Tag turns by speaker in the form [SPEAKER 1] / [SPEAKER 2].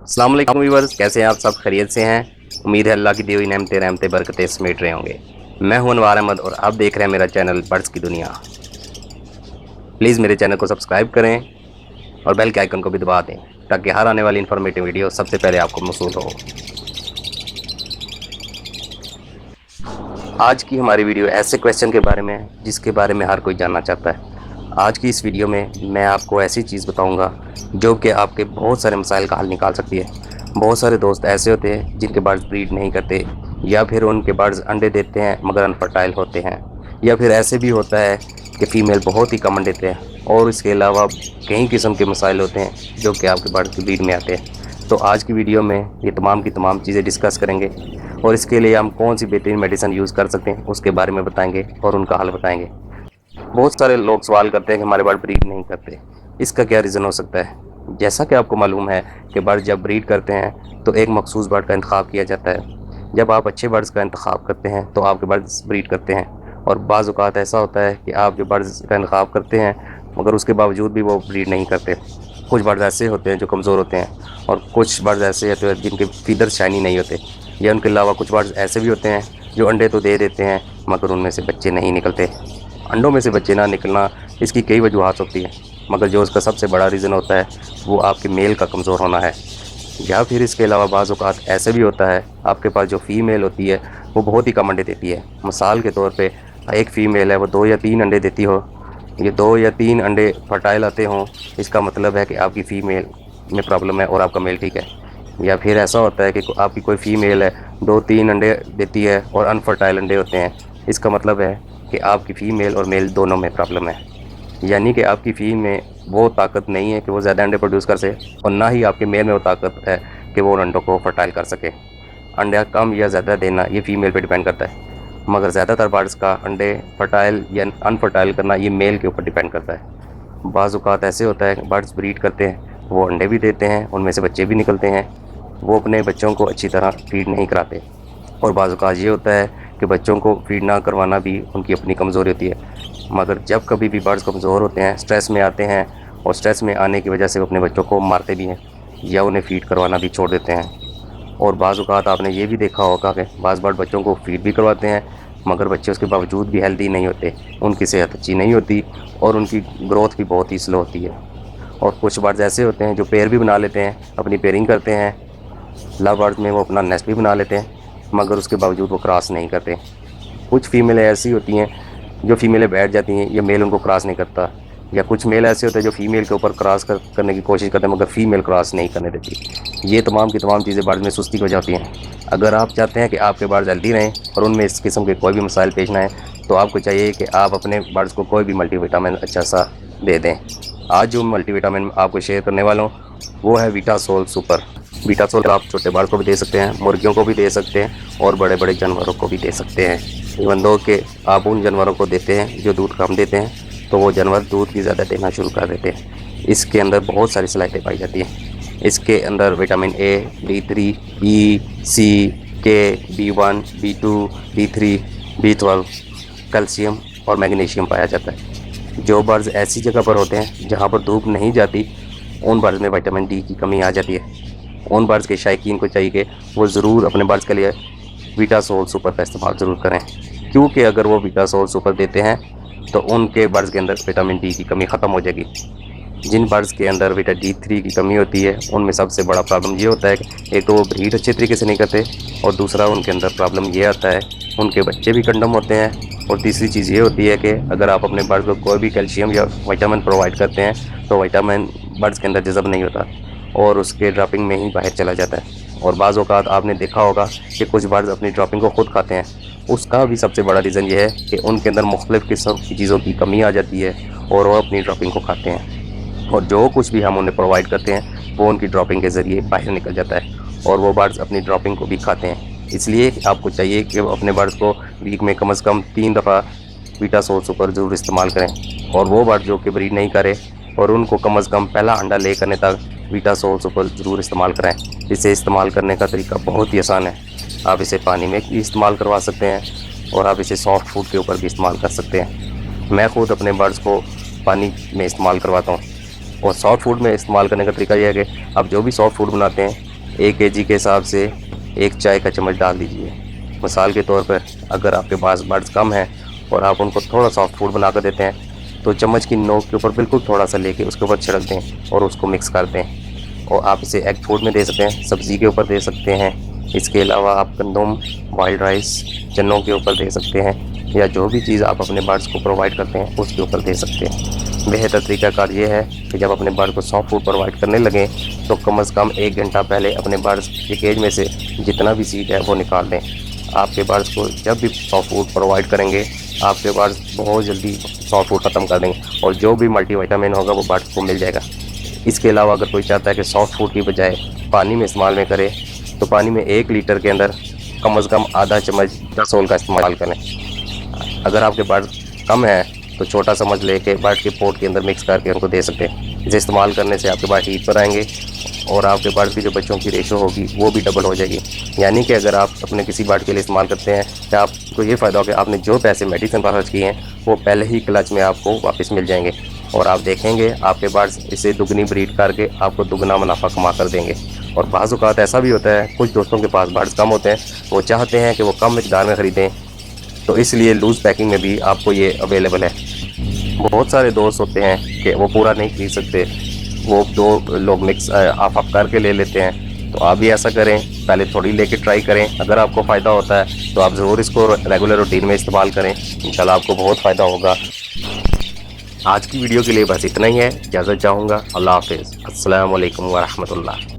[SPEAKER 1] अस्सलाम वालेकुम व्यूअर्स, कैसे हैं आप सब? खैरियत से हैं? उम्मीद है अल्लाह की दी हुई नेमतें रहमतें बरकतें समेट रहे होंगे। मैं हूं अनवार अहमद और आप देख रहे हैं मेरा चैनल बर्ड्स की दुनिया। प्लीज़ मेरे चैनल को सब्सक्राइब करें और बेल के आइकन को भी दबा दें ताकि हर आने वाली इन्फॉर्मेटिव वीडियो सबसे पहले आपको मौसूल हो। आज की हमारी वीडियो ऐसे क्वेश्चन के बारे में है जिसके बारे में हर कोई जानना चाहता है। आज की इस वीडियो में मैं आपको ऐसी चीज़ बताऊंगा जो कि आपके बहुत सारे मसाइल का हल निकाल सकती है। बहुत सारे दोस्त ऐसे होते हैं जिनके बर्ड्स ब्रीड नहीं करते, या फिर उनके बर्ड्स अंडे देते हैं मगर अनफर्टाइल होते हैं, या फिर ऐसे भी होता है कि फ़ीमेल बहुत ही कम अंडे देते हैं, और इसके अलावा कई किस्म के मसाइल होते हैं जो कि आपके बर्ड्स की ब्रीड में आते हैं। तो आज की वीडियो में ये तमाम की तमाम चीज़ें डिस्कस करेंगे और इसके लिए हम कौन सी बेहतरीन मेडिसिन यूज़ कर सकते हैं उसके बारे में बताएंगे और उनका हल बताएंगे। बहुत सारे लोग सवाल करते हैं कि हमारे बर्ड ब्रीड नहीं करते, इसका क्या रीज़न हो सकता है? जैसा कि आपको मालूम है कि बर्ड जब ब्रीड करते हैं तो एक मखसूस बर्ड का इंतखाब किया जाता है। जब आप अच्छे बर्ड्स का इंतखाब करते हैं तो आपके बर्ड्स ब्रीड करते हैं, और बाज़ औक़ात ऐसा होता है कि आप जो बर्ड्स का इंतखाब करते हैं मगर उसके बावजूद भी वो ब्रीड नहीं करते। कुछ बर्ड्स ऐसे होते हैं जो कमज़ोर होते हैं, और कुछ बर्ड्स ऐसे होते हैं जिनके फीदर्स शाइनी नहीं होते, या उनके अलावा कुछ बर्ड्स ऐसे भी होते हैं जो अंडे तो दे देते हैं मगर उनमें से बच्चे नहीं निकलते। अंडों में से बच्चे ना निकलना, इसकी कई वजूहात होती हैं, मगर जो उसका सबसे बड़ा रीज़न होता है वो आपके मेल का कमज़ोर होना है। या फिर इसके अलावा बाज़ औक़ात ऐसे भी होता है आपके पास जो फ़ीमेल होती है वो बहुत ही कम अंडे देती है। मिसाल के तौर पे एक फ़ीमेल है वो 2 या 3 अंडे देती हो, ये 2 या 3 अंडे फर्टाइल आते हों, इसका मतलब है कि आपकी फ़ीमेल में प्रॉब्लम है और आपका मेल ठीक है। या फिर ऐसा होता है कि आपकी कोई फ़ीमेल है 2-3 अंडे देती है और अनफर्टाइल अंडे होते हैं, इसका मतलब है कि आपकी फ़ीमेल और मेल दोनों में प्रॉब्लम है। यानी कि आपकी फ़ीमेल में वो ताकत नहीं है कि वो ज़्यादा अंडे प्रोड्यूस कर सके, और ना ही आपके मेल में वो ताकत है कि वो उन अंडों को फर्टाइल कर सके। अंडा कम या ज़्यादा देना ये फ़ीमेल पे डिपेंड करता है, मगर ज़्यादातर बर्ड्स का अंडे फर्टाइल या अनफर्टाइल करना ये मेल के ऊपर डिपेंड करता है। बाज़ औक़ात ऐसे होता है बर्ड्स ब्रीड करते हैं, वो अंडे भी देते हैं, उनमें से बच्चे भी निकलते हैं, वो अपने बच्चों को अच्छी तरह फीड नहीं कराते। और बाज़ औक़ात ये होता है कि बच्चों को फीड ना करवाना भी उनकी अपनी कमज़ोरी होती है। मगर जब कभी भी बर्ड्स कमज़ोर होते हैं, स्ट्रेस में आते हैं, और स्ट्रेस में आने की वजह से वो अपने बच्चों को मारते भी हैं या उन्हें फ़ीड करवाना भी छोड़ देते हैं। और बाज़ औक़ात आपने ये भी देखा होगा कि बाज़ बर्ड बच्चों को फ़ीड भी करवाते हैं मगर बच्चे उसके बावजूद भी हेल्दी नहीं होते, उनकी सेहत अच्छी नहीं होती और उनकी ग्रोथ भी बहुत ही स्लो होती है। और कुछ बर्ड्स ऐसे होते हैं जो पेयर भी बना लेते हैं, अपनी पेयरिंग करते हैं, लव बर्ड्स में वो अपना नेस्ट भी बना लेते हैं, मगर उसके बावजूद वो क्रॉस नहीं करते। कुछ फ़ीमेलें ऐसी होती हैं जो फ़ीमेलें बैठ जाती हैं, ये मेल उनको क्रॉस नहीं करता, या कुछ मेल ऐसे होते हैं जो फ़ीमेल के ऊपर क्रॉस करने की कोशिश करते हैं मगर फ़ीमेल क्रॉस नहीं करने देती। ये तमाम की तमाम चीज़ें बर्ड्स में सुस्ती हो जाती हैं। अगर आप चाहते हैं कि आपके बर्ड्स हेल्दी रहें और उनमें इस किस्म के कोई भी मसाइल पेश ना आए, तो आपको चाहिए कि आप अपने बर्ड्स को कोई भी मल्टीविटामिन अच्छा सा दे दें। आज जो मल्टीविटामिन आपको शेयर करने वाला हूँ वो है विटासोल सुपर। विटासोल आप छोटे बर्ड को भी दे सकते हैं, मुर्गियों को भी दे सकते हैं, और बड़े बड़े जानवरों को भी दे सकते हैं। इवन दो कि आप उन जानवरों को देते हैं जो दूध कम देते हैं तो वो जानवर दूध भी ज़्यादा देना शुरू कर देते हैं। इसके अंदर बहुत सारी सलाहियतें पाई जाती हैं। इसके अंदर vitamin A, D3, E, C, K, B1, B2, B3, B12, calcium और मैग्नीशियम पाया जाता है। जो बर्ड्स ऐसी जगह पर होते हैं जहाँ पर धूप नहीं जाती, उन बर्ड्स में विटामिन डी की कमी आ जाती है। उन बर्ड्स के शायकीन को चाहिए कि वो ज़रूर अपने बर्ड्स के लिए विटासोल सुपर का इस्तेमाल ज़रूर करें, क्योंकि अगर वो विटासोल सुपर देते हैं तो उनके बर्ड्स के अंदर विटामिन डी की कमी ख़त्म हो जाएगी। जिन बर्ड्स के अंदर विटामिन D3 की कमी होती है उनमें सबसे बड़ा प्रॉब्लम ये होता है कि एक तो वो ब्रीड अच्छे तरीके से नहीं करते, और दूसरा उनके अंदर प्रॉब्लम ये आता है उनके बच्चे भी कंडम होते हैं, और तीसरी चीज़ ये होती है कि अगर आप अपने बर्ड्स को कोई भी कैल्शियम या विटामिन प्रोवाइड करते हैं तो विटामिन बर्ड्स के अंदर जज़ब नहीं होता और उसके ड्रॉपिंग में ही बाहर चला जाता है। और बाज़ औक़ात आपने देखा होगा कि कुछ बर्ड्स अपनी ड्रॉपिंग को ख़ुद खाते हैं। उसका भी सबसे बड़ा रीज़न ये है कि उनके अंदर मुख्तलिफ़ किस्म की चीज़ों की कमी आ जाती है और वो अपनी ड्रॉपिंग को खाते हैं, और जो कुछ भी हम उन्हें प्रोवाइड करते हैं वो उनकी ड्रॉपिंग के ज़रिए बाहर निकल जाता है, और वो बर्ड्स अपनी ड्रॉपिंग को भी खाते हैं। इसलिए आपको चाहिए कि अपने बर्ड्स को वीक में कम से कम 3 दफ़ा विटासोल सुपर ज़रूर इस्तेमाल करें। और वो बर्ड जो कि ब्रीड नहीं करे और उनको कम से कम पहला अंडा ले करने तक विटासोल सुपर ज़रूर इस्तेमाल करें। इसे इस्तेमाल करने का तरीका बहुत ही आसान है। आप इसे पानी में भी इस्तेमाल करवा सकते हैं और आप इसे सॉफ्ट फूड के ऊपर भी इस्तेमाल कर सकते हैं। मैं ख़ुद अपने बर्ड्स को पानी में इस्तेमाल करवाता हूँ, और सॉफ्ट फूड में इस्तेमाल करने का तरीका यह है कि आप जो भी सॉफ्ट फूड बनाते हैं 1 kg के हिसाब से 1 चाय का चम्मच डाल दीजिए। मिसाल के तौर पर अगर आपके पास बर्ड्स कम हैं और आप उनको थोड़ा सॉफ्ट फूड बना कर देते हैं तो चम्मच की नोक के ऊपर बिल्कुल थोड़ा सा लेके उसके ऊपर छिड़क दें और उसको मिक्स कर दें। और आप इसे एग फूड में दे सकते हैं, सब्ज़ी के ऊपर दे सकते हैं। इसके अलावा आप गंदम, वाइल्ड राइस, चनों के ऊपर दे सकते हैं, या जो भी चीज़ आप अपने बर्ड्स को प्रोवाइड करते हैं उसके ऊपर दे सकते हैं। बेहतर तरीक़ाकार ये है कि जब अपने बर्ड को सॉफ्ट फूड प्रोवाइड करने लगें तो कम से कम 1 घंटा पहले अपने बर्ड्स के केज में से जितना भी सीड है वो निकाल दें। आपके बर्ड्स को जब भी सॉफ्ट फूड प्रोवाइड करेंगे आपके बर्ड्स बहुत जल्दी सॉफ्ट फूड ख़त्म कर देंगे और जो भी मल्टीविटामिन होगा वो बर्ड्स को मिल जाएगा। इसके अलावा अगर कोई चाहता है कि सॉफ्ट फूड की बजाय पानी में इस्तेमाल में करे तो पानी में 1 लीटर के अंदर कम से कम आधा चम्मच रसोल का इस्तेमाल करें। अगर आपके बर्ड कम है तो छोटा चम्मच लेके बर्ड के पोट के अंदर मिक्स करके उनको दे सकते हैं। इसे इस्तेमाल करने से आपके बर्ड हीट पर आएंगे और आपके बर्ड की जो बच्चों की रेशो होगी वो भी डबल हो जाएगी। यानी कि अगर आप अपने किसी बर्ड के लिए इस्तेमाल करते हैं तो आपको ये फ़ायदा हो कि आपने जो पैसे मेडिसिन पर खर्च किए हैं वो पहले ही क्लच में आपको वापस मिल जाएंगे और आप देखेंगे आपके बर्ड्स इसे दुगनी ब्रीड करके आपको दुगना मुनाफा कमा कर देंगे। और बाज़ औक़ात ऐसा भी होता है, कुछ दोस्तों के पास बर्ड्स कम होते हैं, वो चाहते हैं कि वो कम मिक़दार में ख़रीदें, तो इसलिए लूज़ पैकिंग में भी आपको ये अवेलेबल है। बहुत सारे दोस्त होते हैं कि वो पूरा नहीं खरीद सकते, वो 2 लोग मिक्स आप करके ले लेते हैं। तो आप भी ऐसा करें, पहले थोड़ी लेके ट्राई करें। अगर आपको फ़ायदा होता है तो आप ज़रूर इसको रेगुलर रूटीन में इस्तेमाल करें, इंशाल्लाह आपको बहुत फ़ायदा होगा। आज की वीडियो के लिए बस इतना ही है, इजाज़त चाहूँगा। अल्लाह हाफ़िज़। अस्सलामु अलैकुम व रहमतुल्लाह।